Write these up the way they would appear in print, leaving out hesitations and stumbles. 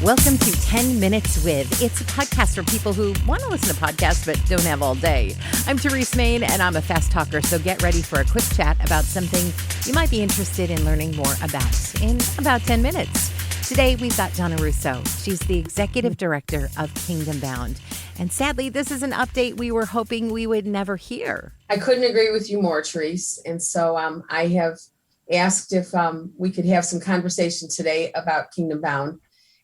Welcome to 10 Minutes With. It's a podcast for people who want to listen to podcasts but don't have all day. I'm Terese Main, and I'm a fast talker, so get ready for a quick chat about something you might be interested in learning more about in about 10 minutes. Today, we've got Donna Russo. She's the executive director of Kingdom Bound. And sadly, this is an update we were hoping we would never hear. I couldn't agree with you more, Terese. And so I have asked if we could have some conversation today about Kingdom Bound.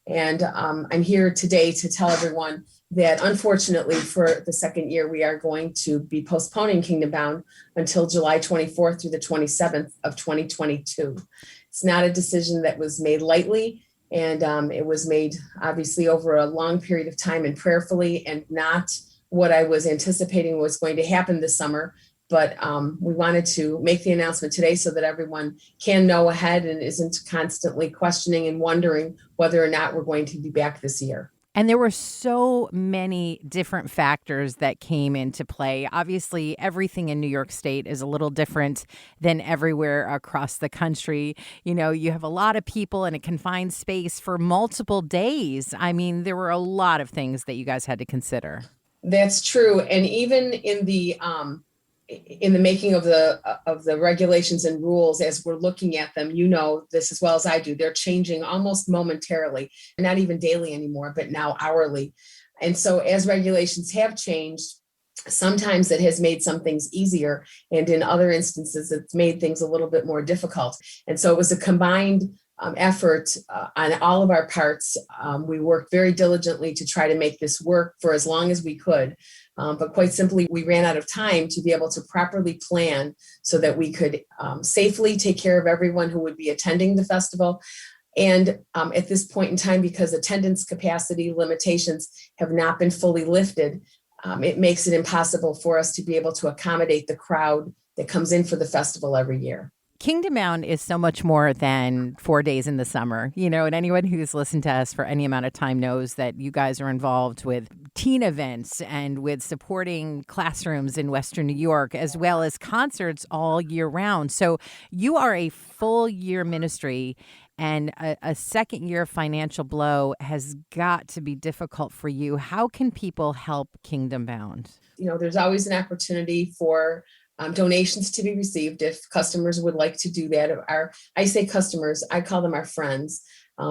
And I'm here today to tell everyone that unfortunately for the second year, we are going to be postponing Kingdom Bound until July 24th through the 27th of 2022. It's not a decision that was made lightly, and it was made obviously over a long period of time and prayerfully, and not what I was anticipating was going to happen this summer. But we wanted to make the announcement today so that everyone can know ahead and isn't constantly questioning and wondering whether or not we're going to be back this year. And there were so many different factors that came into play. Obviously, everything in New York State is a little different than everywhere across the country. You know, you have a lot of people in a confined space for multiple days. I mean, there were a lot of things that you guys had to consider. That's true. And even in the making of the regulations and rules, as we're looking at them, you know this as well as I do, they're changing almost momentarily, not even daily anymore, but now hourly. And so as regulations have changed, sometimes it has made some things easier, and in other instances, it's made things a little bit more difficult. And so it was a combined effort on all of our parts. We worked very diligently to try to make this work for as long as we could. But quite simply, we ran out of time to be able to properly plan so that we could safely take care of everyone who would be attending the festival. And at this point in time, because attendance capacity limitations have not been fully lifted, it makes it impossible for us to be able to accommodate the crowd that comes in for the festival every year. Kingdom Bound is so much more than 4 days in the summer, you know, and anyone who's listened to us for any amount of time knows that you guys are involved with teen events and with supporting classrooms in Western New York, as well as concerts all year round. So you are a full year ministry, and a second year financial blow has got to be difficult for you. How can people help Kingdom Bound? You know, there's always an opportunity for donations to be received if customers would like to do that. I say customers, I call them our friends.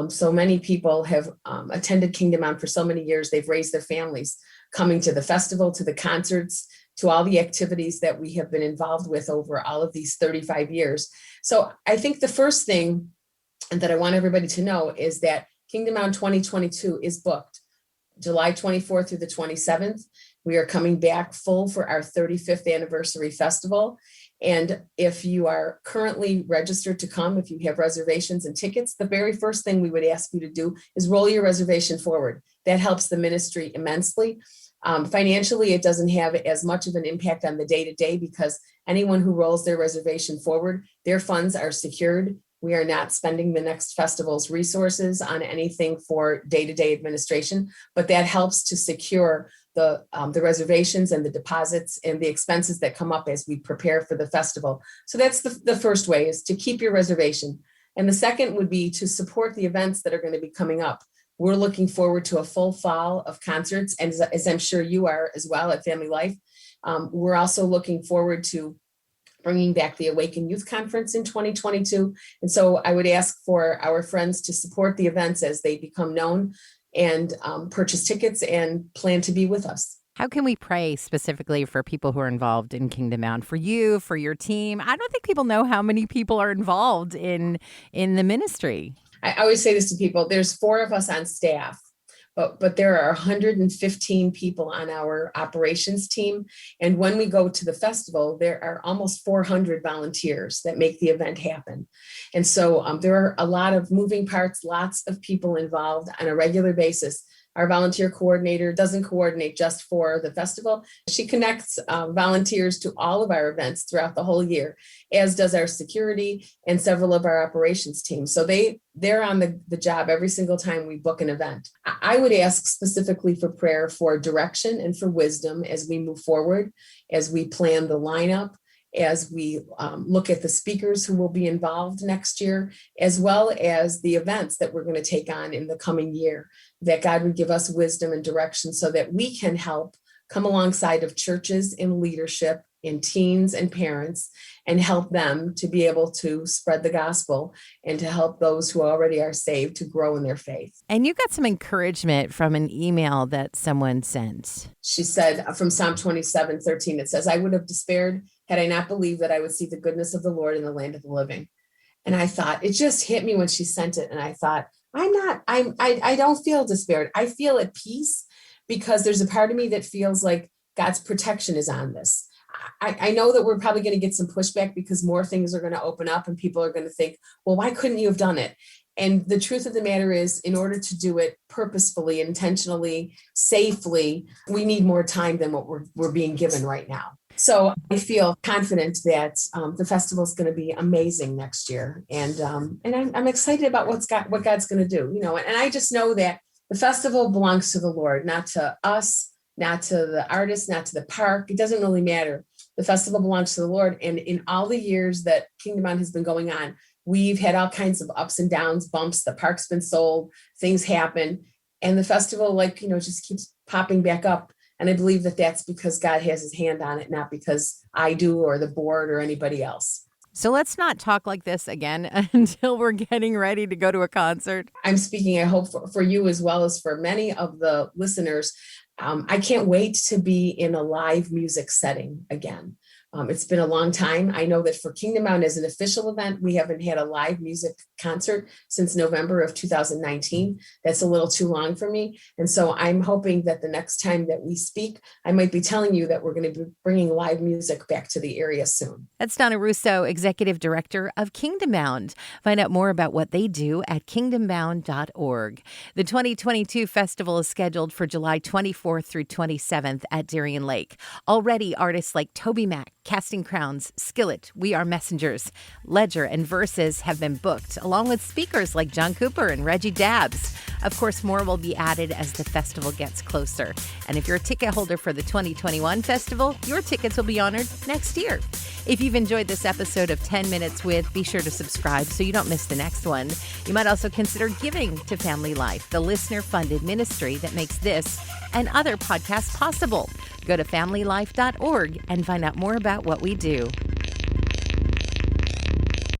So many people have attended Kingdom Bound for so many years. They've raised their families coming to the festival, to the concerts, to all the activities that we have been involved with over all of these 35 years. So I think the first thing that I want everybody to know is that Kingdom Bound 2022 is booked July 24th through the 27th. We are coming back full for our 35th anniversary festival. And if you are currently registered to come, if you have reservations and tickets, the very first thing we would ask you to do is roll your reservation forward. That helps the ministry immensely. Financially, it doesn't have as much of an impact on the day-to-day because anyone who rolls their reservation forward, their funds are secured. We are not spending the next festival's resources on anything for day-to-day administration, but that helps to secure the reservations and the deposits and the expenses that come up as we prepare for the festival. So that's the first way, is to keep your reservation. And the second would be to support the events that are going to be coming up. We're looking forward to a full fall of concerts, and as I'm sure you are as well at Family Life. We're also looking forward to bringing back the Awaken Youth Conference in 2022. And so I would ask for our friends to support the events as they become known, and purchase tickets and plan to be with us. How can we pray specifically for people who are involved in Kingdom Bound, for you, for your team? I don't think people know how many people are involved in the ministry. I always say this to people, there's 4 of us on staff, but there are 115 people on our operations team. And when we go to the festival, there are almost 400 volunteers that make the event happen. And so there are a lot of moving parts, lots of people involved on a regular basis. Our volunteer coordinator doesn't coordinate just for the festival. She connects volunteers to all of our events throughout the whole year, as does our security and several of our operations teams. So they're on the job every single time we book an event. I would ask specifically for prayer for direction and for wisdom as we move forward, as we plan the lineup, as we look at the speakers who will be involved next year, as well as the events that we're going to take on in the coming year, that God would give us wisdom and direction so that we can help come alongside of churches in leadership, in teens and parents, and help them to be able to spread the gospel and to help those who already are saved to grow in their faith. And you got some encouragement from an email that someone sent. She said from Psalm 27:13, it says, I would have despaired had I not believed that I would see the goodness of the Lord in the land of the living. And I thought, it just hit me when she sent it. And I thought, I don't feel despaired. I feel at peace because there's a part of me that feels like God's protection is on this. I know that we're probably going to get some pushback because more things are going to open up and people are going to think, well, why couldn't you have done it? And the truth of the matter is, in order to do it purposefully, intentionally, safely, we need more time than what we're being given right now. So I feel confident that the festival is going to be amazing next year. And I'm excited about what God's going to do, and I just know that the festival belongs to the Lord, not to us, not to the artists, not to the park. It doesn't really matter. The festival belongs to the Lord. And in all the years that Kingdom Bound has been going on, we've had all kinds of ups and downs, bumps. The park's been sold, things happen. And the festival, just keeps popping back up. And I believe that that's because God has his hand on it, not because I do or the board or anybody else. So let's not talk like this again until we're getting ready to go to a concert. I'm speaking, I hope, for you as well as for many of the listeners. I can't wait to be in a live music setting again. It's been a long time. I know that for Kingdom Bound as an official event, we haven't had a live music concert since November of 2019. That's a little too long for me. And so I'm hoping that the next time that we speak, I might be telling you that we're going to be bringing live music back to the area soon. That's Donna Russo, Executive Director of Kingdom Bound. Find out more about what they do at kingdombound.org. The 2022 festival is scheduled for July 24th through 27th at Darien Lake. Already, artists like TobyMac, Casting Crowns, Skillet, We Are Messengers, Ledger, and Verses have been booked, along with speakers like John Cooper and Reggie Dabbs. Of course, more will be added as the festival gets closer. And if you're a ticket holder for the 2021 festival, your tickets will be honored next year. If you've enjoyed this episode of 10 Minutes With, be sure to subscribe so you don't miss the next one. You might also consider giving to Family Life, the listener-funded ministry that makes this and other podcasts possible. Go to familylife.org and find out more about what we do.